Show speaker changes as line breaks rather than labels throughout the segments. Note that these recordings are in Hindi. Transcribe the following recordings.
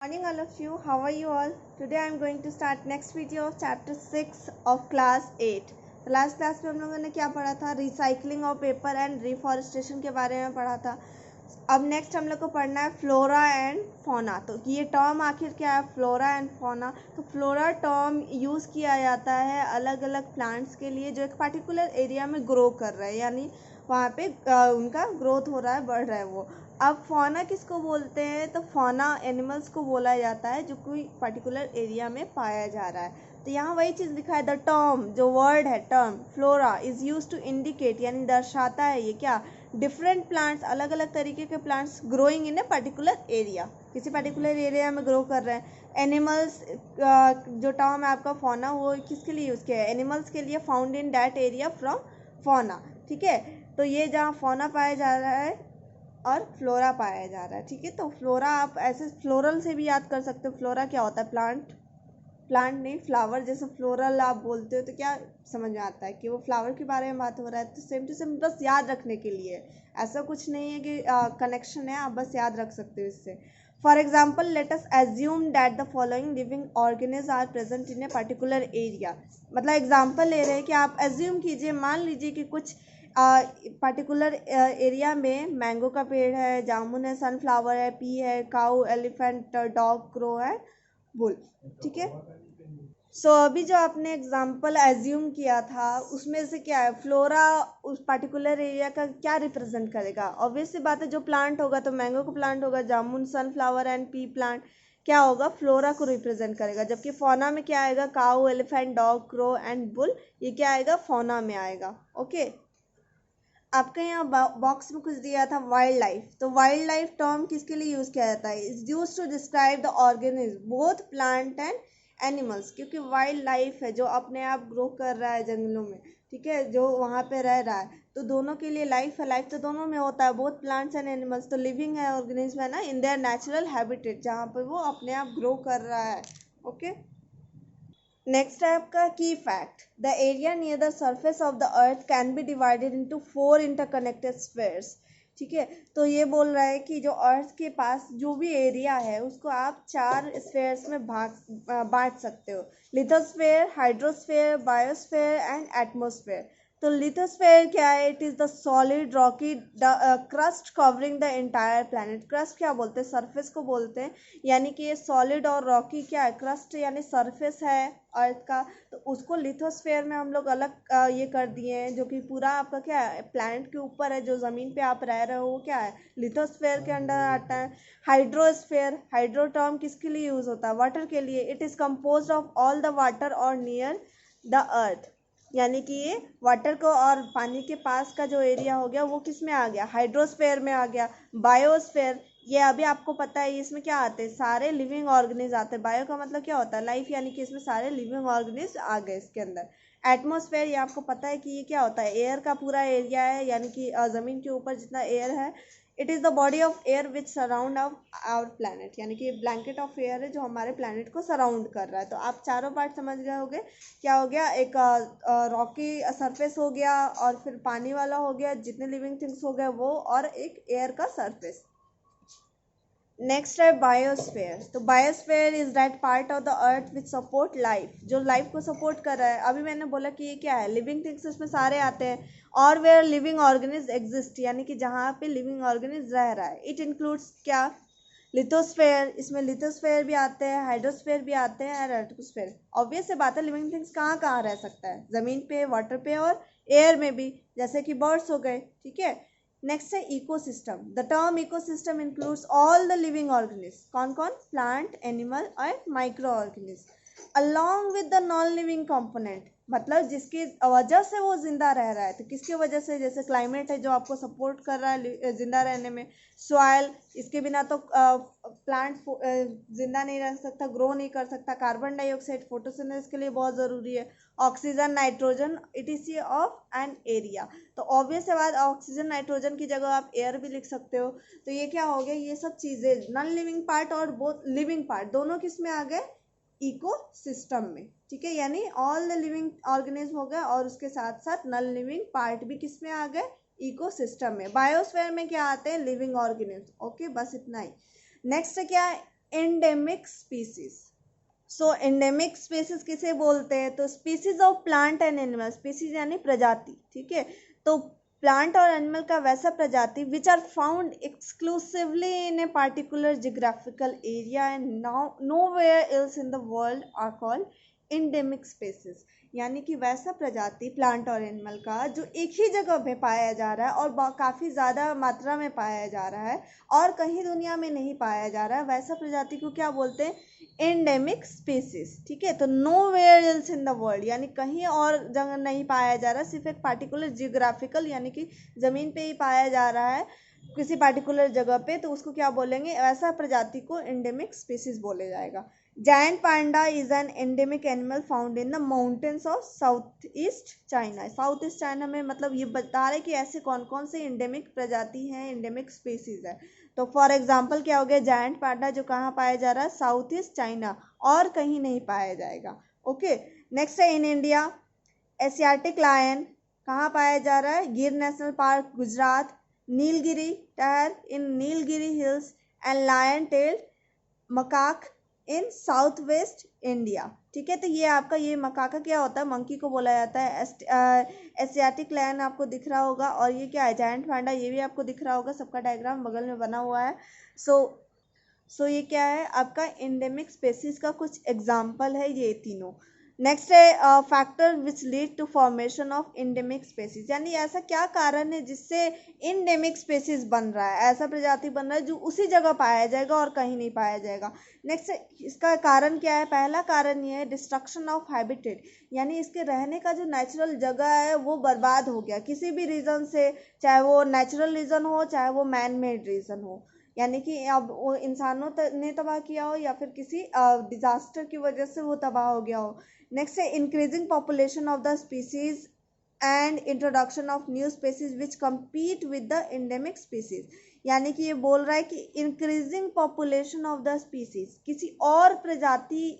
Morning all of you, how are you all? Today I am going to start next video of chapter 6 of class 8. तो लास्ट क्लास में हम लोगों ने क्या पढ़ा था? Recycling of paper and reforestation के बारे में पढ़ा था. अब नेक्स्ट हम लोग को पढ़ना है फ्लोरा एंड फौना. तो ये टर्म आखिर क्या है, फ्लोरा एंड फौना? तो फ्लोरा टर्म यूज़ किया जाता है अलग अलग प्लांट्स के लिए जो एक पर्टिकुलर एरिया में ग्रो कर रहे हैं, यानी वहाँ पे उनका ग्रोथ हो रहा है, बढ़ रहा है वो. अब फौना किसको बोलते हैं? तो फौना एनिमल्स को बोला जाता है जो कोई पर्टिकुलर एरिया में पाया जा रहा है. तो यहाँ वही चीज़ लिखा है, द टर्म, जो वर्ड है term flora is use to indicate, यानी दर्शाता है ये क्या, डिफरेंट प्लांट्स, अलग अलग तरीके के plants growing in a particular area, किसी पर्टिकुलर एरिया में ग्रो कर रहे हैं. एनिमल्स, जो टर्म है आपका फौना, वो किसके लिए यूज़ किया है? एनिमल्स के लिए, found in that area from fauna. ठीक है, तो ये जहाँ फौना पाया जा रहा है और फ्लोरा पाया जा रहा है. ठीक है, तो फ्लोरा आप ऐसे फ्लोरल से भी याद कर सकते हो. फ्लोरा क्या होता है? प्लांट नहीं, फ्लावर. जैसे फ्लोरल आप बोलते हो तो क्या समझ में आता है कि वो फ्लावर के बारे में बात हो रहा है. तो सेम टू सेम, बस याद रखने के लिए, ऐसा कुछ नहीं है कि कनेक्शन है, आप बस याद रख सकते हो इससे. For example, let us assume that the following living organisms are present in a particular area. मतलब एग्जाम्पल ले रहे हैं कि आप एज्यूम कीजिए, मान लीजिए कि कुछ पर्टिकुलर एरिया में मैंगो का पेड़ है, जामुन है, सनफ्लावर है, पी है, काऊ, एलिफेंट, डॉग, क्रो है, बुल. ठीक है, सो अभी जो आपने एग्जाम्पल एज्यूम किया था उसमें से क्या है, फ्लोरा उस पर्टिकुलर एरिया का क्या रिप्रेजेंट करेगा? ऑब्वियस सी बात है, जो प्लांट होगा तो मैंगो का प्लांट होगा, जामुन, सनफ्लावर एंड पी प्लांट क्या होगा, फ्लोरा को रिप्रेजेंट करेगा. जबकि फौना में क्या आएगा, cow, elephant, dog, crow and bull, ये क्या आएगा, फौना में आएगा. ओके, आपके यहाँ बॉक्स में कुछ दिया था वाइल्ड लाइफ. तो वाइल्ड लाइफ टर्म किसके लिए यूज़ किया जाता है? Is use to describe the organism both plant and animals. क्योंकि वाइल्ड लाइफ है जो अपने आप ग्रो कर रहा है जंगलों में, ठीक है, जो वहाँ पे रह रहा है, तो दोनों के लिए लाइफ है. लाइफ तो दोनों में होता है, बोथ प्लांट्स एंड एनिमल्स. तो लिविंग है, ऑर्गेनिज्म है ना, इन देयर नेचुरल हैबिटेट, जहाँ पर वो अपने आप ग्रो कर रहा है. ओके, नेक्स्ट है आपका की fact. The area near the surface of the earth can be divided into 4 interconnected spheres. ठीक है, तो ये बोल रहा है कि जो अर्थ के पास जो भी एरिया है उसको आप 4 स्फीयर्स में बांट सकते हो. Lithosphere, hydrosphere, biosphere and atmosphere. तो लिथोस्फेयर क्या है? It is the solid Rocky crust covering the entire planet. Crust क्या बोलते हैं? सरफेस को बोलते हैं. यानी कि ये सॉलिड और रॉकी क्या है, क्रस्ट यानी सरफेस है अर्थ का, तो उसको लिथोस्फेयर में हम लोग अलग ये कर दिए हैं, जो कि पूरा आपका क्या है, प्लैनेट के ऊपर है, जो ज़मीन पे आप रह रहे हो वो क्या है, लिथोस्फेयर के अंडर आता है. हाइड्रोस्फेयर, हाइड्रो टर्म किसके लिए यूज़ होता है? वाटर के लिए. It is compose of all the water और नियर द अर्थ. यानी कि ये वाटर को और पानी के पास का जो एरिया हो गया वो किस में आ गया, हाइड्रोस्फेयर में आ गया. बायोस्फेयर, ये अभी आपको पता है, इसमें क्या आते हैं, सारे लिविंग ऑर्गेनिज आते हैं. बायो का मतलब क्या होता है, लाइफ, यानी कि इसमें सारे लिविंग ऑर्गेनिज आ गए इसके अंदर. एटमॉस्फेयर, ये आपको पता है कि ये क्या होता है, एयर का पूरा एरिया है, यानी कि ज़मीन के ऊपर जितना एयर है. It is the body of air which surround our planet, यानी कि ब्लैंकेट ऑफ एयर है जो हमारे प्लानट को सराउंड कर रहा है. तो आप चारों पार्ट समझ गए होंगे. क्या हो गया, एक रॉकी सरफेस हो गया, और फिर पानी वाला हो गया, जितने लिविंग थिंग्स हो गए वो, और एक एयर का सरफेस. नेक्स्ट है बायोस्फेयर. तो biosphere is that part of the earth which support life, जो लाइफ को सपोर्ट कर रहा है. अभी मैंने बोला कि ये क्या है, लिविंग थिंग्स इसमें सारे आते हैं, और वेयर लिविंग ऑर्गेनिज एग्जिस्ट, यानी कि जहाँ पे लिविंग ऑर्गेनिज रह रहा है. इट इंक्लूड्स क्या, लिथोस्फेयर, इसमें लिथोस्फेयर भी आते हैं, हाइड्रोस्फेयर भी आते हैं, और एटमोस्फेयर. ऑब्वियस से बात है, लिविंग थिंग्स कहाँ कहाँ रह सकता है, ज़मीन पे, वाटर पे और एयर में भी, जैसे कि बर्ड्स हो गए. ठीक है, नेक्स्ट है ecosystem. The term ecosystem includes all the living organisms. कौन कौन? प्लांट, एनिमल और microorganisms, along with the non living component. मतलब जिसकी वजह से वो जिंदा रह रहा है. तो किसकी वजह से? जैसे क्लाइमेट है जो आपको सपोर्ट कर रहा है जिंदा रहने में. सॉइल, इसके बिना तो प्लांट जिंदा नहीं रह सकता, ग्रो नहीं कर सकता. कार्बन डाइऑक्साइड फोटोसिंथेसिस के लिए बहुत ज़रूरी है. Oxygen, nitrogen, etc. of an area. तो ऑब्वियस है बात, ऑक्सीजन नाइट्रोजन की जगह आप एयर भी लिख सकते हो. तो ये क्या हो गया, ये सब चीज़ें नॉन लिविंग पार्ट और बोथ लिविंग पार्ट दोनों किस में आ गए, इको सिस्टम में. ठीक है, यानी ऑल द लिविंग ऑर्गेनिज्म हो गए, और उसके साथ साथ नॉन लिविंग पार्ट भी किस में आ गए, इको सिस्टम में. बायोस्फेयर में क्या आते हैं, लिविंग ऑर्गेनिज्म. ओके, बस इतना ही. नेक्स्ट क्या है, एंडेमिक स्पीसीज। सो एंडेमिक स्पीसीज किसे बोलते हैं? तो species of plant and animal, species यानी प्रजाति, ठीक है। तो प्लांट और एनिमल का वैसा प्रजाति which are found exclusively in a particular geographical area and nowhere else in the world are called endemic species. यानी कि वैसा प्रजाति प्लांट और एनिमल का जो एक ही जगह पे पाया जा रहा है और काफ़ी ज़्यादा मात्रा में पाया जा रहा है और कहीं दुनिया में नहीं पाया जा रहा है, वैसा प्रजाति को क्या बोलते हैं? एंडेमिक स्पीसीज, ठीक है। तो nowhere else in the world यानी कहीं और जगह नहीं पाया जा रहा, सिर्फ एक पार्टिकुलर जियोग्राफिकल यानी कि ज़मीन पे ही पाया जा रहा है किसी पार्टिकुलर जगह पे, तो उसको क्या बोलेंगे? ऐसा प्रजाति को एंडेमिक स्पीसीज बोले जाएगा। Giant Panda is an endemic animal found in the mountains of south east China. South east China में मतलब ये बता रहे कि ऐसे कौन कौन से एंडेमिक प्रजाति हैं, एंडेमिक स्पीसीज है। तो फॉर एग्जांपल क्या हो गया? जायंट पांडा जो कहाँ पाया जा रहा है? साउथ ईस्ट चाइना, और कहीं नहीं पाया जाएगा। ओके, नेक्स्ट है इन इंडिया एशियाटिक लायन कहाँ पाया जा रहा है? Gir national park Gujarat, Nilgiri tahr in Nilgiri hills and lion tailed macaque in south west India, ठीक है। तो ये आपका ये मकाका क्या होता है? मंकी को बोला जाता है। एशियाटिक लायन आपको दिख रहा होगा, और ये क्या है? जायंट पांडा, ये भी आपको दिख रहा होगा, सबका डायग्राम बगल में बना हुआ है। सो ये क्या है? आपका एंडेमिक स्पीसीज का कुछ एग्जाम्पल है ये तीनों। नेक्स्ट है factor which lead to formation of endemic species, यानी ऐसा क्या कारण है जिससे एंडेमिक स्पीसीज बन रहा है, ऐसा प्रजाति बन रहा है जो उसी जगह पाया जाएगा और कहीं नहीं पाया जाएगा। नेक्स्ट इसका कारण क्या है? पहला कारण ये है डिस्ट्रक्शन ऑफ हैबिटेट, यानी इसके रहने का जो नेचुरल जगह है वो बर्बाद हो गया किसी भी रीज़न से, चाहे वो नेचुरल रीज़न हो चाहे वो मैन मेड रीज़न हो, यानी कि अब वो इंसानों ने तबाह किया हो या फिर किसी डिजास्टर की वजह से वो तबाह हो गया हो। नेक्स्ट है increasing population of the species and introduction of new species which compete with the endemic species, यानी कि ये बोल रहा है कि increasing population of the species, किसी और प्रजाति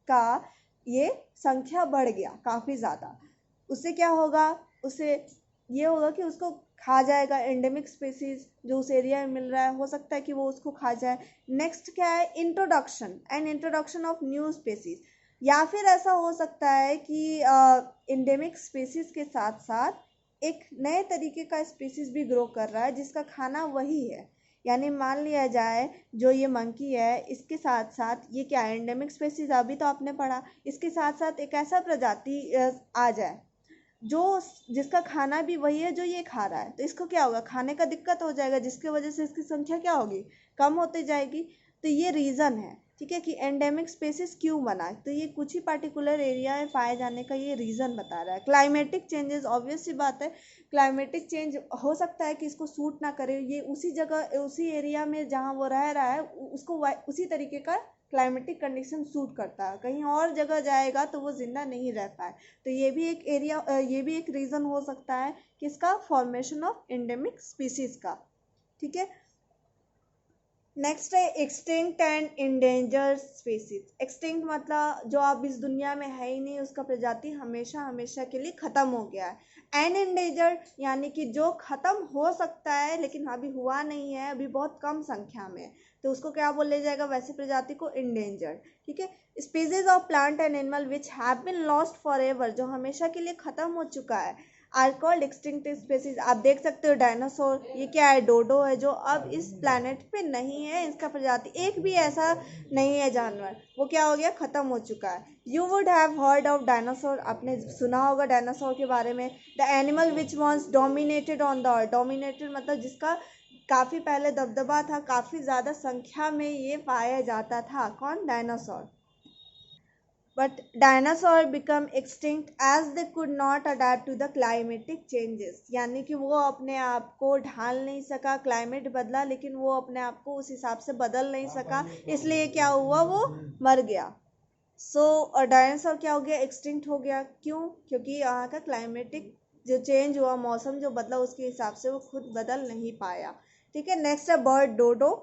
का ये संख्या बढ़ गया काफ़ी ज़्यादा, उससे क्या होगा? उससे ये होगा कि उसको खा जाएगा एंडेमिक स्पीसीज जो उस एरिया में मिल रहा है, हो सकता है कि वो उसको खा जाए। नेक्स्ट क्या है? इंट्रोडक्शन ऑफ न्यू स्पीसीज, या फिर ऐसा हो सकता है कि एंडेमिक स्पीसीज के साथ साथ एक नए तरीके का स्पीसीज भी ग्रो कर रहा है जिसका खाना वही है, यानी मान लिया जाए जो ये मंकी है इसके साथ साथ ये क्या है? एंडेमिक स्पीसीज अभी तो आपने पढ़ा, इसके साथ साथ एक ऐसा प्रजाति आ जाए जो जिसका खाना भी वही है जो ये खा रहा है, तो इसको क्या होगा? खाने का दिक्कत हो जाएगा, जिसकी वजह से इसकी संख्या क्या होगी? कम होती जाएगी। तो ये रीज़न है, ठीक है, कि एंडेमिक स्पीसीज क्यों बना। तो ये कुछ ही पार्टिकुलर एरिया में पाए जाने का ये रीज़न बता रहा है। क्लाइमेटिक चेंजेस, ऑब्वियस सी बात है, क्लाइमेटिक चेंज हो सकता है कि इसको सूट ना करे, ये उसी जगह उसी एरिया में जहाँ वो रह रहा है उसको उसी तरीके का क्लाइमेटिक कंडीशन सूट करता है, कहीं और जगह जाएगा तो वो जिंदा नहीं रह पाए। तो ये भी एक ये भी एक रीज़न हो सकता है किसका? फॉर्मेशन ऑफ एंडेमिक स्पीसीज का, ठीक है। नेक्स्ट है extinct and endangered species. Extinct मतलब जो अब इस दुनिया में है ही नहीं, उसका प्रजाति हमेशा हमेशा के लिए ख़त्म हो गया है। एंड इंडेंजर्ड यानी कि जो ख़त्म हो सकता है लेकिन अभी हुआ नहीं है, अभी बहुत कम संख्या में, तो उसको क्या बोला जाएगा? वैसे प्रजाति को इंडेंजर्ड, ठीक है। Species of plant and animal which have been lost forever, जो हमेशा के लिए ख़त्म हो चुका है, आर कॉल्ड एक्सटिंक्ट स्पीसीज। आप देख सकते हो डायनासोर, ये क्या है? डोडो है जो अब इस प्लैनेट पे नहीं है, इसका प्रजाति एक भी ऐसा नहीं है जानवर, वो क्या हो गया? ख़त्म हो चुका है। You would have heard of dinosaur, आपने सुना होगा डायनासोर के बारे में। The animal which once dominated on the earth, dominated मतलब जिसका काफ़ी पहले दबदबा था, काफ़ी ज़्यादा संख्या में ये पाया जाता था। कौन? Dinosaur. But dinosaur become extinct as they could not adapt to the climatic changes, यानी कि वो अपने आप को ढाल नहीं सका, क्लाइमेट बदला लेकिन वो अपने आप को उस हिसाब से बदल नहीं सका, इसलिए क्या हुआ? वो मर गया। सो डायनासोर क्या हो गया? एक्सटिंक्ट हो गया। क्यों? क्योंकि यहाँ का क्लाइमेटिक जो चेंज हुआ, मौसम जो बदला, उसके हिसाब से वो खुद बदल नहीं पाया, ठीक है। नेक्स्ट है बर्ड, डोडो,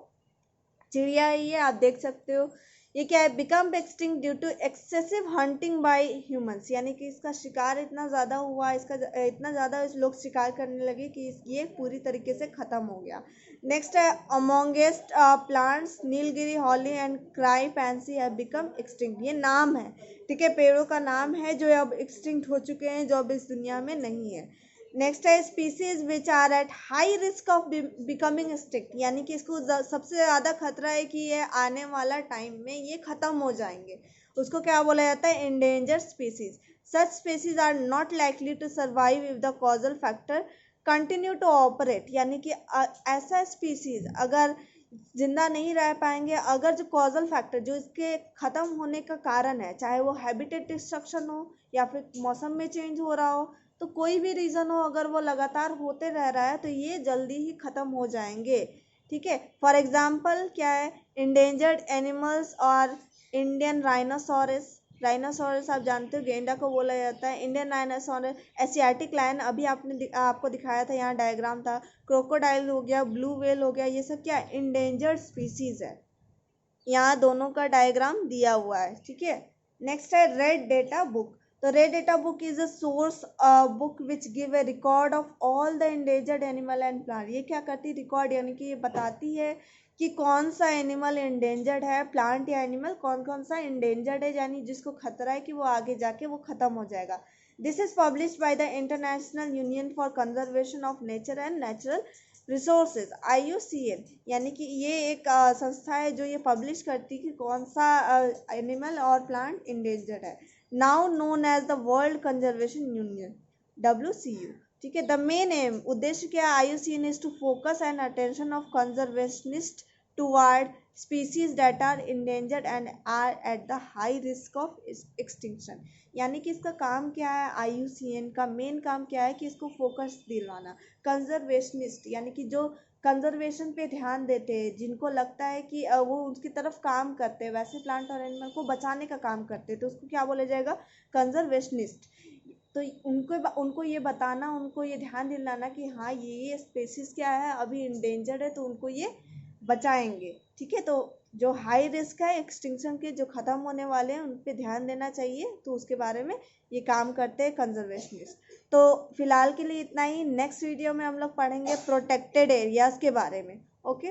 चिड़िया है ये, आप देख सकते हो ये क्या है, become extinct due to excessive hunting by humans, यानी कि इसका शिकार इतना ज़्यादा हुआ, इसका इतना ज़्यादा लोग शिकार करने लगे कि ये पूरी तरीके से ख़त्म हो गया। नेक्स्ट है amongst plants Nilgiri holly and cry pansy have become extinct, ये नाम है, ठीक है, पेड़ों का नाम है जो अब एक्सटिंक्ट हो चुके हैं, जो अब इस दुनिया में नहीं है। नेक्स्ट है species which are at high risk of becoming extinct, यानी कि इसको सबसे ज़्यादा खतरा है कि ये आने वाला टाइम में ये ख़त्म हो जाएंगे, उसको क्या बोला जाता है, endanger species. Such species are not likely to survive if the causal factor continue to operate, यानी कि ऐसा स्पीसीज अगर जिंदा नहीं रह पाएंगे अगर जो कॉजल फैक्टर जो इसके ख़त्म होने का कारण है, चाहे वो हैबिटेट डिस्ट्रक्शन हो या फिर मौसम में चेंज हो रहा हो, तो कोई भी रीज़न हो अगर वो लगातार होते रह रहा है तो ये जल्दी ही ख़त्म हो जाएंगे, ठीक है। फॉर एग्जाम्पल क्या है, इंडेंजर्ड एनिमल्स और इंडियन राइनोसोरस, राइनोसोरस आप जानते हो गेंडा को बोला जाता है, इंडियन राइनोसोरस, एशियाटिक लायन अभी आपको दिखाया था, यहाँ डायग्राम था, क्रोकोडाइल हो गया, ब्लू व्हेल हो गया, ये सब क्या है, इंडेंजर्ड स्पीसीज है, यहाँ दोनों का डायग्राम दिया हुआ है, ठीक है। नेक्स्ट है रेड डेटा बुक, तो red data book is a source book which give a record of all the endangered animal and plant, ये क्या करती है, रिकॉर्ड, यानी कि ये बताती है कि कौन सा एनिमल इंडेंजर्ड है, प्लांट या एनिमल कौन कौन सा इंडेंजर्ड है, यानी जिसको खतरा है कि वो आगे जाके वो खत्म हो जाएगा। This is published by the international union for conservation of nature and natural resources, IUCN, यानी कि ये एक संस्था है जो ये पब्लिश करती है कि कौन सा एनिमल और प्लांट इंडेंजर्ड है, now known as the world conservation union, WCU, ठीक है। द मेन एम, उद्देश्य क्या है, IUCN is to focus and attention of conservationist toward species that are endangered and are at the high risk of extinction, यानी कि इसका काम क्या है, IUCN का मेन काम क्या है कि इसको फोकस दिलवाना, कंजर्वेशनिस्ट यानी कि जो कंजर्वेशन पे ध्यान देते हैं, जिनको लगता है कि वो उसकी तरफ काम करते हैं, वैसे प्लांट और एनिमल को बचाने का काम करते हैं, तो उसको क्या बोला जाएगा, कंजर्वेशनिस्ट। तो उनको ये बताना, उनको ये ध्यान दिलाना कि हाँ ये स्पेसीज क्या है, अभी इंडेंजर्ड है, तो उनको ये बचाएंगे, ठीक है। तो जो हाई रिस्क है एक्सटिंक्शन के, जो ख़त्म होने वाले हैं, उन पे ध्यान देना चाहिए, तो उसके बारे में ये काम करते हैं कंजर्वेशनिस्ट। तो फिलहाल के लिए इतना ही, नेक्स्ट वीडियो में हम लोग पढ़ेंगे प्रोटेक्टेड एरियाज़ के बारे में, ओके।